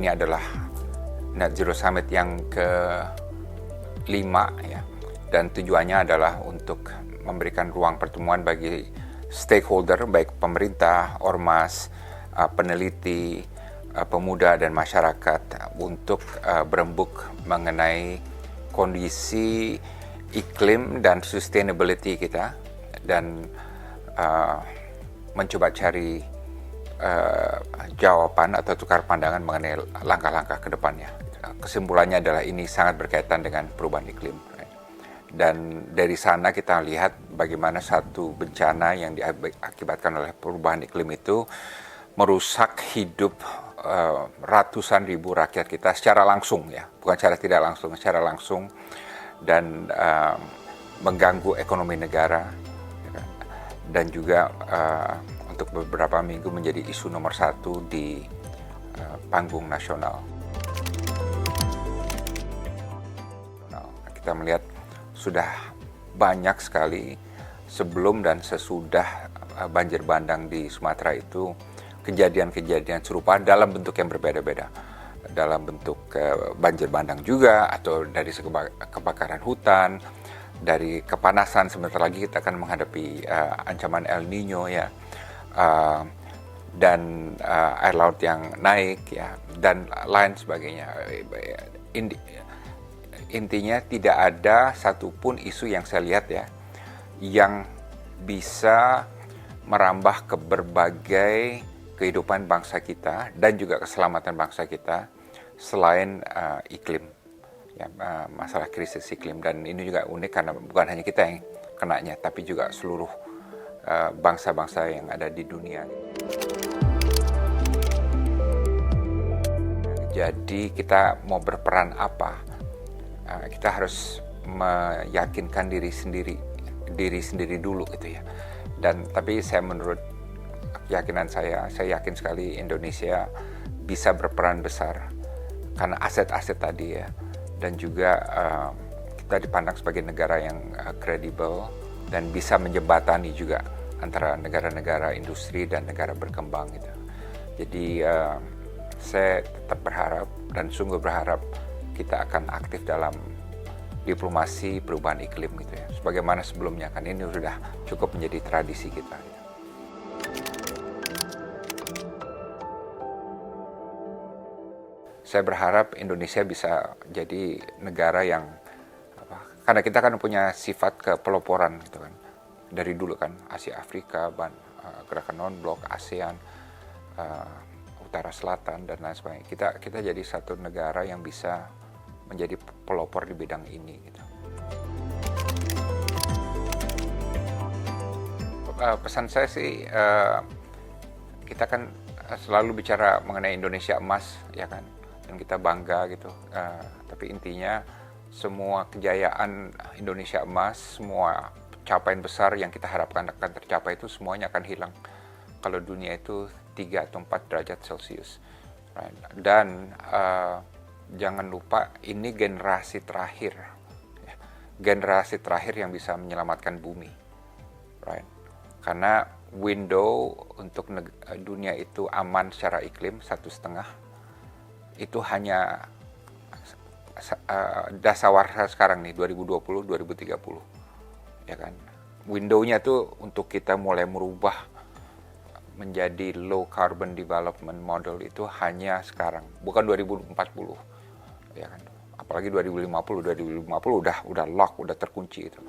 ini adalah Net Zero Summit yang ke-5 ya, dan tujuannya adalah untuk memberikan ruang pertemuan bagi stakeholder, baik pemerintah, ormas, peneliti, pemuda dan masyarakat untuk berembuk mengenai kondisi iklim dan sustainability kita, dan mencoba cari jawaban atau tukar pandangan mengenai langkah-langkah ke depannya. Kesimpulannya adalah ini sangat berkaitan dengan perubahan iklim. Dan dari sana kita lihat bagaimana satu bencana yang diakibatkan oleh perubahan iklim itu merusak hidup ratusan ribu rakyat kita secara langsung ya, bukan secara tidak langsung, secara langsung, dan mengganggu ekonomi negara, dan juga untuk beberapa minggu menjadi isu nomor 1 di panggung nasional. Kita melihat sudah banyak sekali sebelum dan sesudah banjir bandang di Sumatera itu kejadian-kejadian serupa dalam bentuk yang berbeda-beda, dalam bentuk banjir bandang juga, atau dari kebakaran hutan, dari kepanasan. Sebentar lagi kita akan menghadapi ancaman El Nino ya, dan air laut yang naik ya, dan lain sebagainya. Intinya tidak ada satupun isu yang saya lihat ya yang bisa merambah ke berbagai kehidupan bangsa kita dan juga keselamatan bangsa kita selain iklim ya, masalah krisis iklim. Dan ini juga unik karena bukan hanya kita yang kenanya, tapi juga seluruh bangsa-bangsa yang ada di dunia. Jadi kita mau berperan apa? Kita harus meyakinkan diri sendiri dulu gitu ya. Dan tapi menurut keyakinan saya yakin sekali Indonesia bisa berperan besar karena aset-aset tadi ya, dan juga kita dipandang sebagai negara yang kredibel dan bisa menjembatani juga antara negara-negara industri dan negara berkembang gitu. Jadi saya tetap berharap dan sungguh berharap kita akan aktif dalam diplomasi perubahan iklim gitu ya. Sebagaimana sebelumnya, kan ini sudah cukup menjadi tradisi kita. Ya. Saya berharap Indonesia bisa jadi negara yang karena kita kan punya sifat kepeloporan gitu kan. Dari dulu kan Asia Afrika, gerakan non-blok, ASEAN, Utara Selatan dan lain sebagainya. Kita jadi satu negara yang bisa menjadi pelopor di bidang ini gitu. Pesan saya sih, kita kan selalu bicara mengenai Indonesia emas ya kan, dan kita bangga gitu. Tapi intinya semua kejayaan Indonesia emas, semua capaian besar yang kita harapkan akan tercapai itu semuanya akan hilang kalau dunia itu 3 atau 4 derajat Celcius. Right? Dan jangan lupa ini generasi terakhir yang bisa menyelamatkan bumi, right? Karena window untuk dunia itu aman secara iklim 1,5 itu hanya dasawarsa sekarang nih 2020-2030 ya kan. Window-nya tuh untuk kita mulai merubah menjadi low carbon development model itu hanya sekarang, bukan 2040 ya kan. Apalagi 2050 udah lock, udah terkunci itu.